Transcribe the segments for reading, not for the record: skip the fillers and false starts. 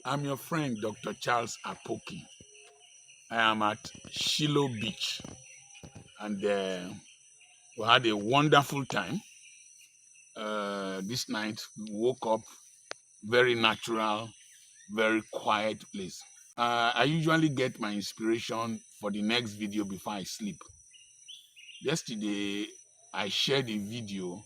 I'm your friend, Dr. Charles Apoki. I am at Shiloh Beach, and we had a wonderful time. This night, we woke up very natural, very quiet place. I usually get my inspiration for the next video before I sleep. Yesterday, I shared a video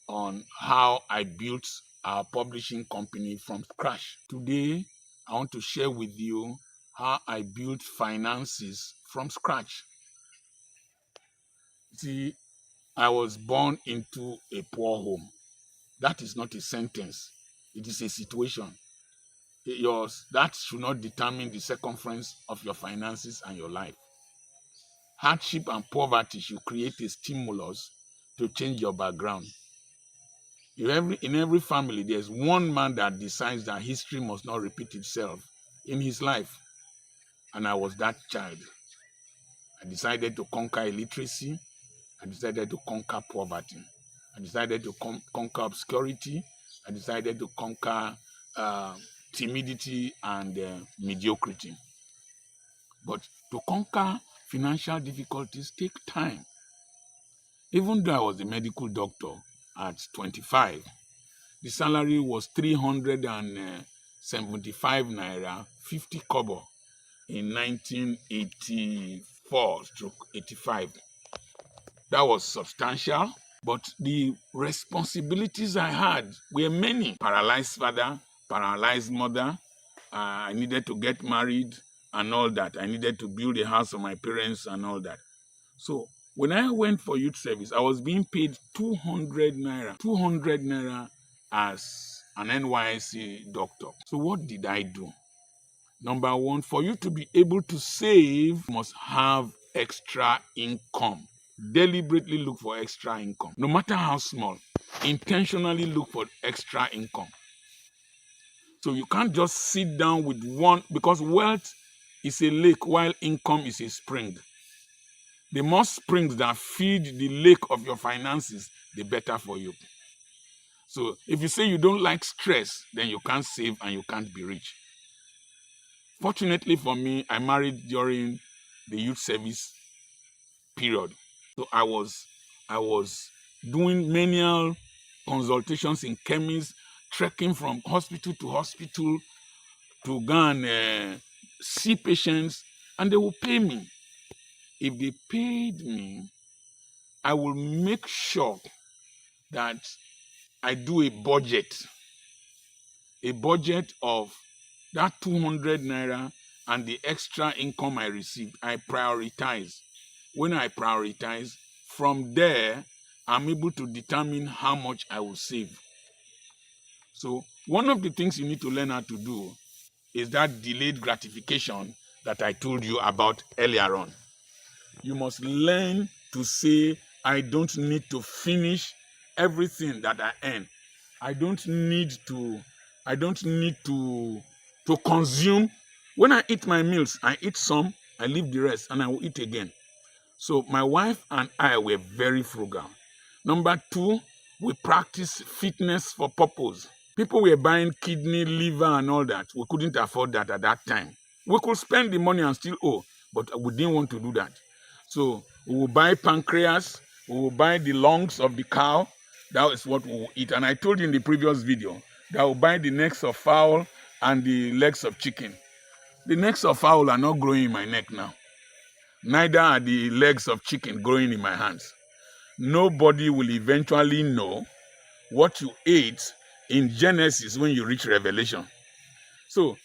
on how I built our publishing company from scratch. Today, I want to share with you how I built finances from scratch. See, I was born into a poor home. That is not a sentence. It is a situation. That should not determine the circumference of your finances and your life. Hardship and poverty should create a stimulus to change your background. In every family, there's one man that decides that history must not repeat itself in his life. And I was that child. I decided to conquer illiteracy. I decided to conquer poverty. I decided to conquer obscurity. I decided to conquer timidity and mediocrity. But to conquer financial difficulties take time. Even though I was a medical doctor at 25, the salary was 375 naira 50 kobo in 1984-85. That was substantial, but the responsibilities I had were many. Paralyzed father, paralyzed mother. I needed to get married and all that. I needed to build a house for my parents and all that. So when I went for youth service, I was being paid 200 naira. 200 naira as an NYSC doctor. So what did I do? Number one, for you to be able to save, you must have extra income. Deliberately look for extra income. No matter how small, intentionally look for extra income. So you can't just sit down with one, because wealth is a lake while income is a spring. The more springs that feed the lake of your finances, the better for you. So if you say you don't like stress, then you can't save and you can't be rich. Fortunately for me, I married during the youth service period. So I was doing manual consultations in chemists, trekking from hospital to hospital to go and see patients, and they will pay me. If they paid me, I will make sure that I do a budget of that 200 naira and the extra income I received. I prioritize. When I prioritize, from there, I'm able to determine how much I will save. So one of the things you need to learn how to do is that delayed gratification that I told you about earlier on. You must learn to say, I don't need to finish everything that I earn. I don't need to consume. When I eat my meals, I eat some, I leave the rest, and I will eat again. So my wife and I were very frugal. Number two, we practice fitness for purpose. People were buying kidney, liver, and all that. We couldn't afford that at that time. We could spend the money and still owe, but we didn't want to do that. So we will buy pancreas, we will buy the lungs of the cow. That is what we will eat. And I told you in the previous video that I will buy the necks of fowl and the legs of chicken. The necks of fowl are not growing in my neck now. Neither are the legs of chicken growing in my hands. Nobody will eventually know what you ate in Genesis when you reach Revelation. So,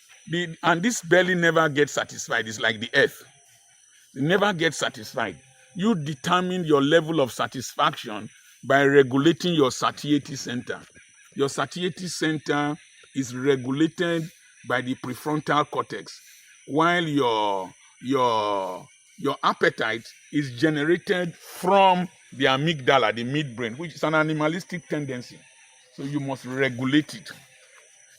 and this belly never gets satisfied. It's like the earth. It never gets satisfied. You determine your level of satisfaction by regulating your satiety center. Your satiety center is regulated by the prefrontal cortex, while your appetite is generated from the amygdala, the midbrain, which is an animalistic tendency. So you must regulate it.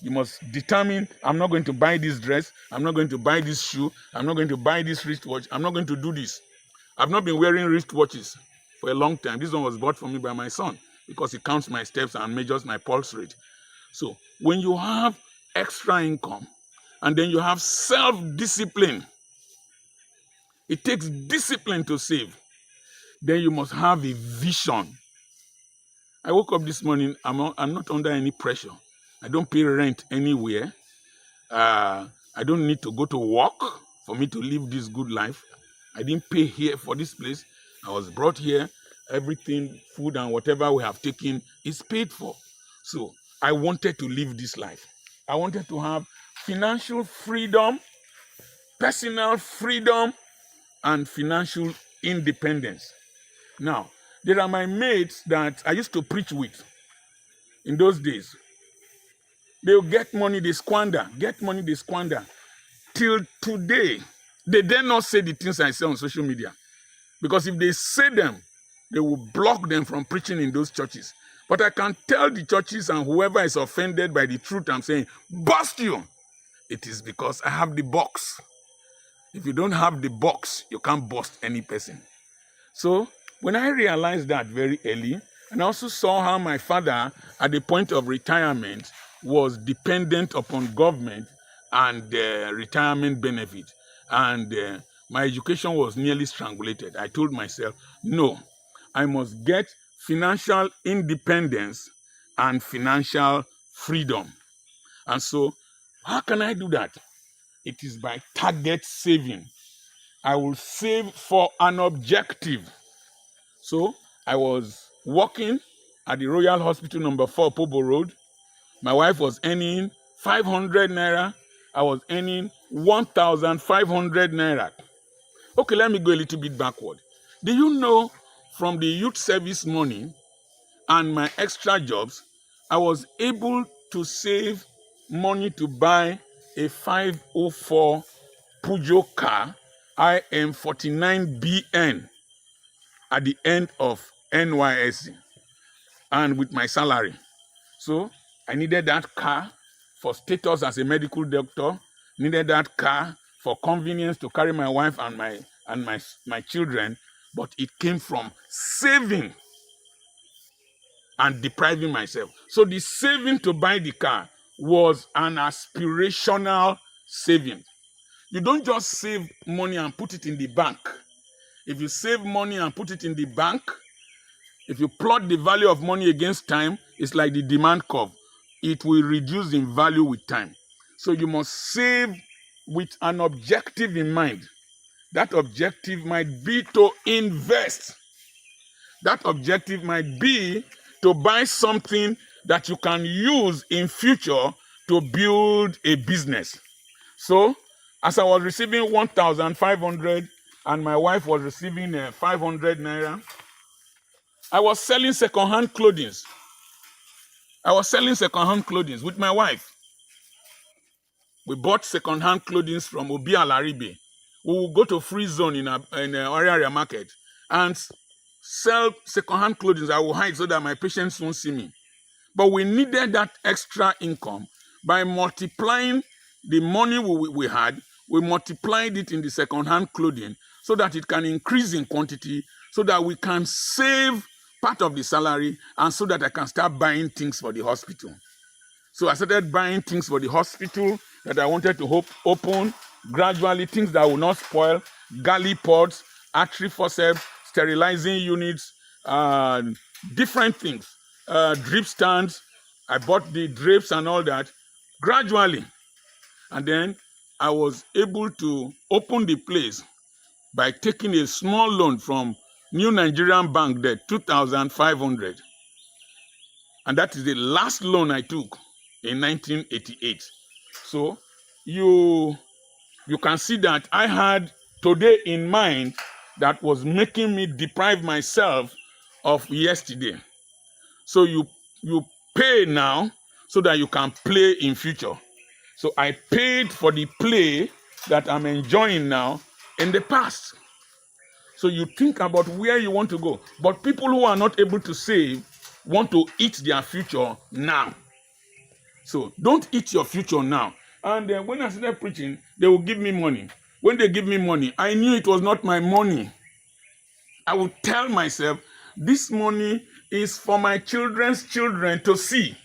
You must determine, I'm not going to buy this dress, I'm not going to buy this shoe, I'm not going to buy this wristwatch, I'm not going to do this. I've not been wearing wristwatches for a long time. This one was bought for me by my son because he counts my steps and measures my pulse rate. So when you have extra income, And then you have self-discipline. It takes discipline to save. Then you must have a vision. I woke up this morning, I'm not under any pressure. I don't pay rent anywhere. I don't need to go to work for me to live this good life. I didn't pay here for this place. I was brought here. Everything, food and whatever we have taken is paid for. So I wanted to live this life. I wanted to have financial freedom, personal freedom, and financial independence. Now, there are my mates that I used to preach with in those days. They'll get money, they squander. Get money, they squander. Till today, they dare not say the things I say on social media. Because if they say them, they will block them from preaching in those churches. But I can tell the churches and whoever is offended by the truth I'm saying, bust you. It is because I have the box. If you don't have the box, you can't bust any person. So when I realized that very early, and I also saw how my father, at the point of retirement, was dependent upon government and retirement benefit, and my education was nearly strangulated. I told myself, no, I must get financial independence and financial freedom. And so, how can I do that? It is by target saving. I will save for an objective. So I was working at the Royal Hospital number 4, Pobo Road. My wife was earning 500 naira. I was earning 1,500 naira. Okay, let me go a little bit backward. Do you know from the youth service money and my extra jobs, I was able to save money to buy a 504 Peugeot car, IM49BN, at the end of NYSC and with my salary. So I needed that car for status as a medical doctor, needed that car for convenience to carry my wife and my children, but it came from saving and depriving myself. So the saving to buy the car was an aspirational saving. You don't just save money and put it in the bank. If you save money and put it in the bank, if you plot the value of money against time, it's like the demand curve. It will reduce in value with time. So you must save with an objective in mind. That objective might be to invest. That objective might be to buy something that you can use in future to build a business. So, as I was receiving 1,500 and my wife was receiving 500 naira, I was selling secondhand clothing. I was selling secondhand clothing with my wife. We bought secondhand clothing from Obi Alaribe. We will go to Free Zone in a area market and sell secondhand clothing. I will hide so that my patients won't see me. But we needed that extra income by multiplying the money we had. We multiplied it in the secondhand clothing so that it can increase in quantity, so that we can save part of the salary, and so that I can start buying things for the hospital. So I started buying things for the hospital that I wanted to open, gradually, things that will not spoil, galley pods, artery forceps, sterilizing units, different things, drip stands. I bought the drapes and all that gradually. And then I was able to open the place by taking a small loan from New Nigerian Bank there, 2,500. And that is the last loan I took in 1988. So you can see that I had today in mind that was making me deprive myself of yesterday. So you pay now so that you can play in future. So I paid for the play that I'm enjoying now in the past. So you think about where you want to go. But people who are not able to save want to eat their future now. So don't eat your future now. And when I started preaching, they will give me money. When they give me money, I knew it was not my money. I would tell myself, this money is for my children's children to see.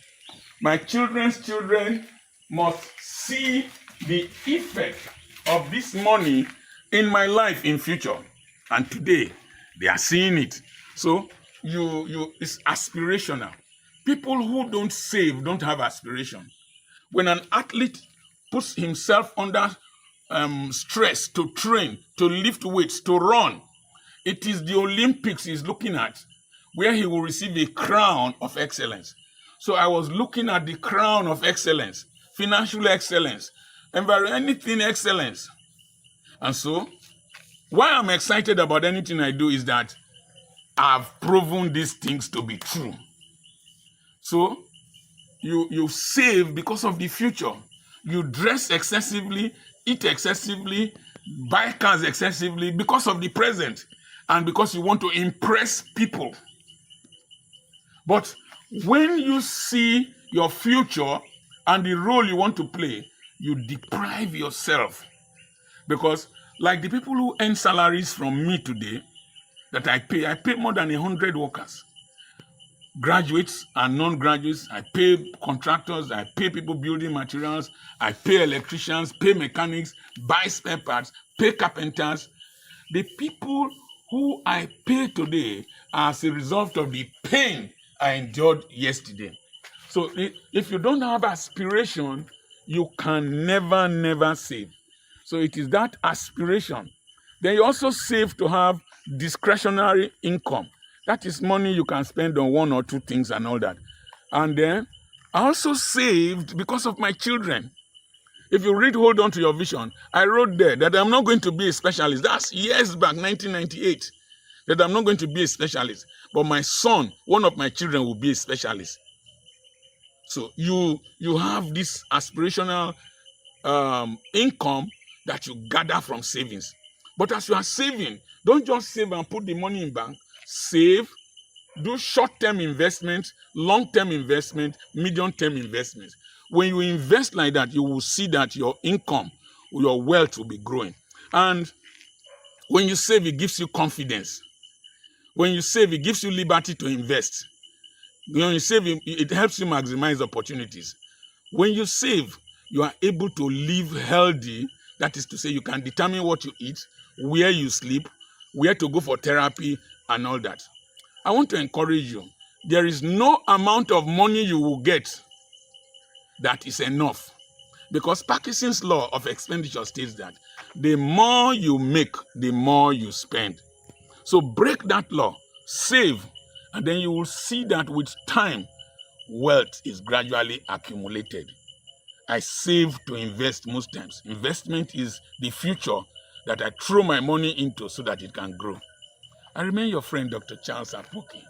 My children's children must see the effect of this money in my life in future. And today, they are seeing it. So it's aspirational. People who don't save don't have aspiration. When an athlete puts himself under stress to train, to lift weights, to run, it is the Olympics he's looking at, where he will receive a crown of excellence. So I was looking at the crown of excellence, financial excellence, anything excellence. And so, why I'm excited about anything I do is that I've proven these things to be true. So, you save because of the future. You dress excessively, eat excessively, buy cars excessively because of the present and because you want to impress people. But when you see your future and the role you want to play, you deprive yourself. Because like the people who earn salaries from me today that I pay more than 100 workers. Graduates and non-graduates, I pay contractors, I pay people building materials, I pay electricians, pay mechanics, buy spare parts, pay carpenters. The people who I pay today are as a result of the pain I endured yesterday. So if you don't have aspiration, you can never save. So it is that aspiration. Then you also save to have discretionary income. That is money you can spend on one or two things and all that. And then I also saved because of my children. If you read Hold On to Your Vision, I wrote there that I'm not going to be a specialist. That's years back, 1998, that I'm not going to be a specialist. But my son, one of my children, will be a specialist. So you have this aspirational income that you gather from savings. But as you are saving, don't just save and put the money in bank. Save, do short-term investment, long-term investment, medium-term investment. When you invest like that, you will see that your income, your wealth will be growing. And when you save, it gives you confidence. When you save, it gives you liberty to invest. When you save, it helps you maximize opportunities. When you save, you are able to live healthy. That is to say, you can determine what you eat, where you sleep, where to go for therapy, and all that. I want to encourage you. There is no amount of money you will get that is enough. Because Parkinson's law of expenditure states that the more you make, the more you spend. So break that law, save, and then you will see that with time, wealth is gradually accumulated. I save to invest most times. Investment is the future that I throw my money into so that it can grow. I remain your friend, Dr. Charles Apoki.